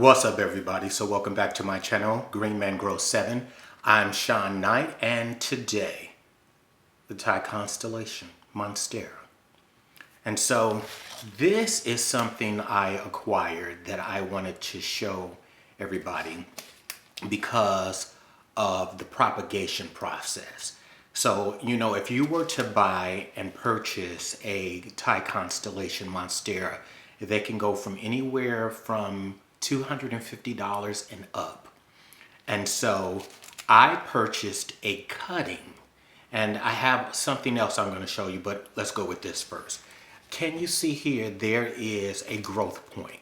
What's up, everybody? So welcome back to my channel, Green Man Grows 7. I'm Sean Knight, and today the Thai Constellation Monstera. And so this is something I acquired that I wanted to show everybody because of the propagation process. So, you know, if you were to buy and purchase a Thai Constellation Monstera, they can go from anywhere from $250 and up. And so I purchased a cutting, and I have something else I'm going to show you, but let's go with this first. Can you see here, there is a growth point.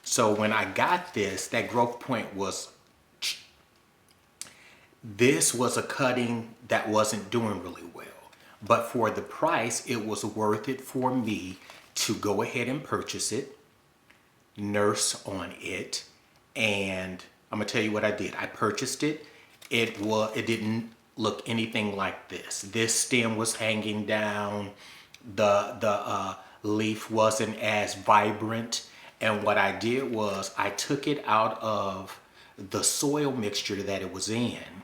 So when I got this, that growth point was, this was a cutting that wasn't doing really well. But for the price, it was worth it for me to go ahead and purchase it, nurse on it, and I'm gonna tell you what I did. I purchased it. It didn't look anything like this. This stem was hanging down. The leaf wasn't as vibrant. And what I did was I took it out of the soil mixture that it was in,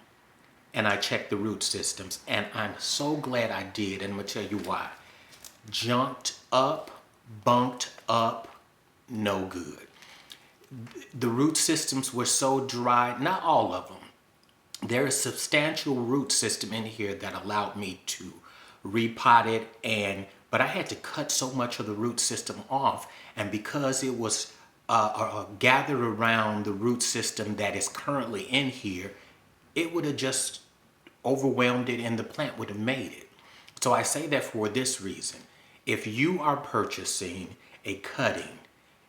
and I checked the root systems. And I'm so glad I did, and I'm gonna tell you why. Jumped up, bunked up, no good. The root systems were so dry, not all of them. There is substantial root system in here that allowed me to repot it, but I had to cut so much of the root system off, and because it was gathered around the root system that is currently in here, it would have just overwhelmed it and the plant would have made it. So I say that for this reason. If you are purchasing a cutting,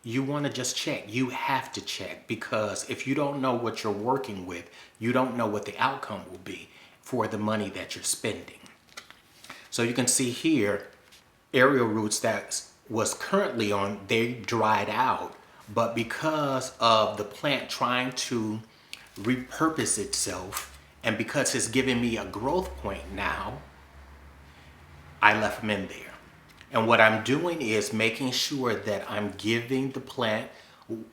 you want to just check. You have to check, because if you don't know what you're working with, you don't know what the outcome will be for the money that you're spending. So you can see here, aerial roots that was currently on, they dried out, but because of the plant trying to repurpose itself, and because it's giving me a growth point now, I left them in there. And what I'm doing is making sure that I'm giving the plant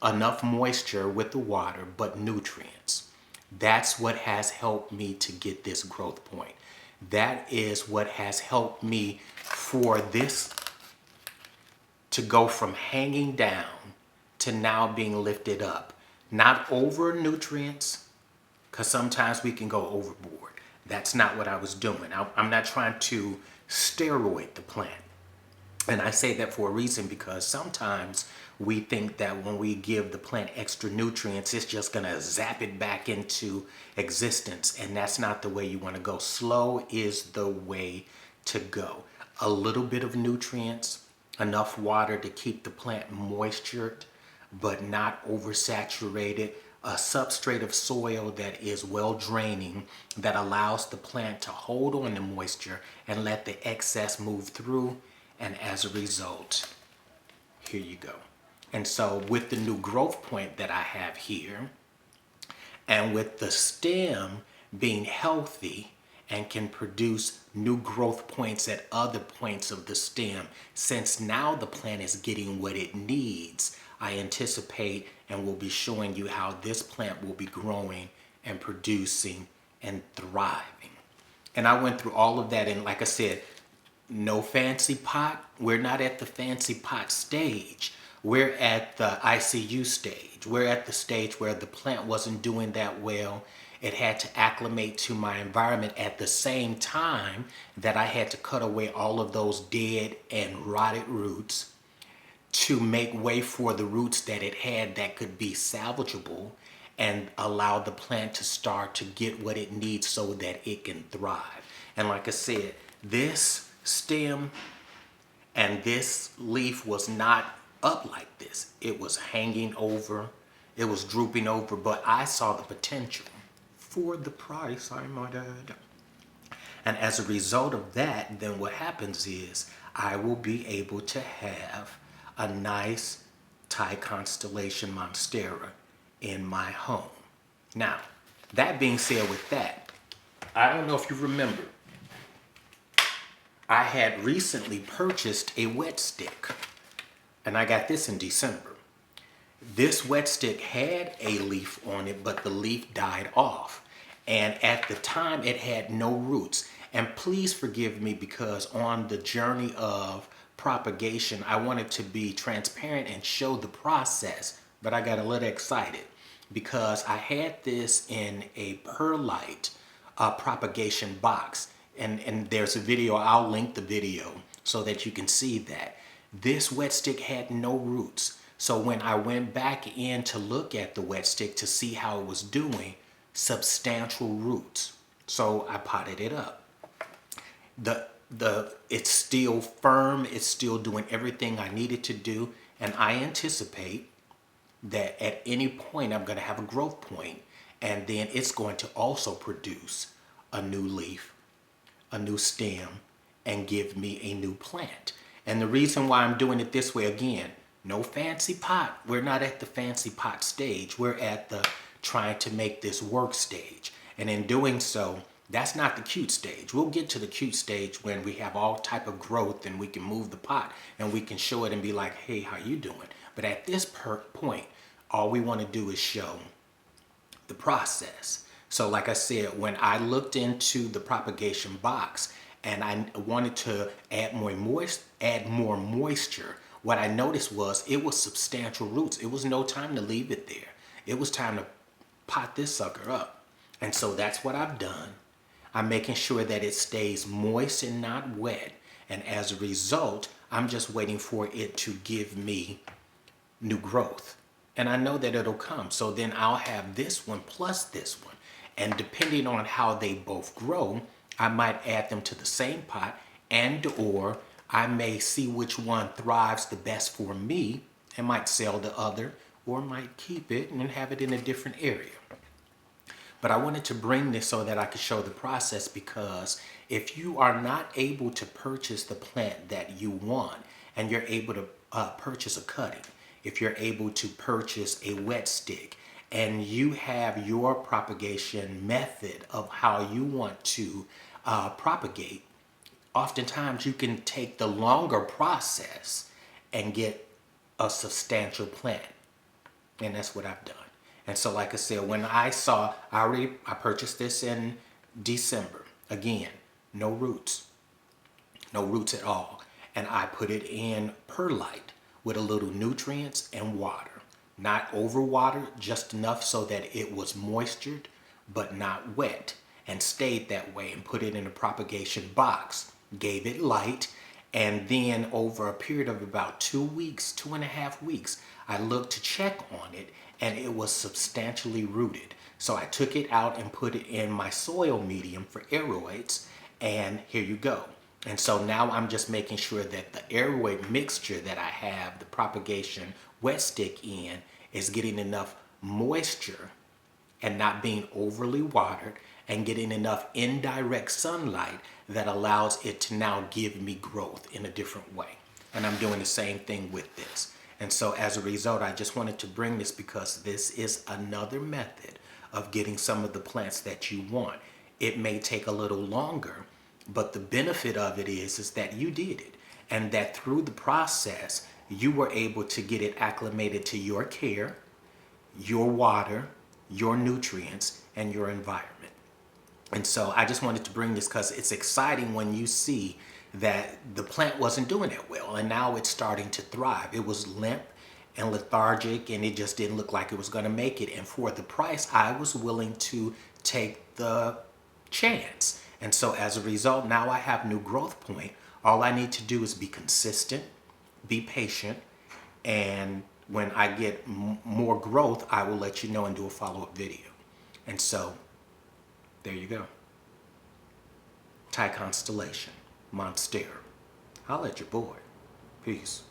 enough moisture with the water, but nutrients. That's what has helped me to get this growth point. That is what has helped me for this to go from hanging down to now being lifted up. Not over nutrients, because sometimes we can go overboard. That's not what I was doing. I'm not trying to steroid the plant. And I say that for a reason, because sometimes we think that when we give the plant extra nutrients, it's just going to zap it back into existence. And that's not the way you want to go. Slow is the way to go. A little bit of nutrients, enough water to keep the plant moistured, but not oversaturated. A substrate of soil that is well draining, that allows the plant to hold on to moisture and let the excess move through. And as a result, here you go. And so with the new growth point that I have here, and with the stem being healthy and can produce new growth points at other points of the stem, since now the plant is getting what it needs, I anticipate and will be showing you how this plant will be growing and producing and thriving. And I went through all of that, and like I said, no fancy pot. We're not at the fancy pot stage. We're at the ICU stage. We're at the stage where the plant wasn't doing that well. It had to acclimate to my environment at the same time that I had to cut away all of those dead and rotted roots to make way for the roots that it had that could be salvageable and allow the plant to start to get what it needs so that it can thrive. And like I said, this stem and this leaf was not up like this. It was hanging over, it was drooping over, but I saw the potential for the price, I might add. And as a result of that, then what happens is I will be able to have a nice Thai Constellation Monstera in my home. Now, that being said, with that, I don't know if you remember, I had recently purchased a wet stick, and I got this in December. This wet stick had a leaf on it, but the leaf died off. And at the time, it had no roots. And please forgive me, because on the journey of propagation, I wanted to be transparent and show the process, but I got a little excited because I had this in a perlite propagation box. And there's a video, I'll link the video so that you can see that. This wet stick had no roots. So when I went back in to look at the wet stick to see how it was doing, substantial roots. So I potted it up. It's still firm, it's still doing everything I needed to do, and I anticipate that at any point I'm going to have a growth point, and then it's going to also produce a new leaf, a new stem, and give me a new plant. And the reason why I'm doing it this way, again, no fancy pot. We're not at the fancy pot stage. We're at the trying to make this work stage. And in doing so, that's not the cute stage. We'll get to the cute stage when we have all type of growth and we can move the pot and we can show it and be like, hey, how you doing? But at this point, all we want to do is show the process. So like I said, when I looked into the propagation box and I wanted to add more moisture, what I noticed was it was substantial roots. It was no time to leave it there. It was time to pot this sucker up. And so that's what I've done. I'm making sure that it stays moist and not wet. And as a result, I'm just waiting for it to give me new growth. And I know that it'll come. So then I'll have this one plus this one. And depending on how they both grow, I might add them to the same pot, and or I may see which one thrives the best for me and might sell the other, or might keep it and have it in a different area. But I wanted to bring this so that I could show the process, because if you are not able to purchase the plant that you want, and you're able to purchase a cutting, if you're able to purchase a wet stick, and you have your propagation method of how you want to propagate, oftentimes you can take the longer process and get a substantial plant. And that's what I've done. And so like I said, when I purchased this in December. Again, no roots at all. And I put it in perlite with a little nutrients and water. Not overwatered, just enough so that it was moistured, but not wet, and stayed that way, and put it in a propagation box, gave it light, and then over a period of about 2 weeks, 2.5 weeks, I looked to check on it, and it was substantially rooted. So I took it out and put it in my soil medium for aeroids, and here you go. And so now I'm just making sure that the aeroid mixture that I have, the propagation wet stick in, is getting enough moisture and not being overly watered, and getting enough indirect sunlight that allows it to now give me growth in a different way. And I'm doing the same thing with this. And so as a result, I just wanted to bring this because this is another method of getting some of the plants that you want. It may take a little longer, but the benefit of it is that you did it, and that through the process, you were able to get it acclimated to your care, your water, your nutrients, and your environment. And so I just wanted to bring this because it's exciting when you see that the plant wasn't doing that well, and now it's starting to thrive. It was limp and lethargic, and it just didn't look like it was going to make it. And for the price, I was willing to take the chance. And so as a result, now I have new growth point. All I need to do is be consistent, be patient, and when I get more growth, I will let you know and do a follow-up video. And so there you go. Thai Constellation Monstera. Holla at your boy. Peace.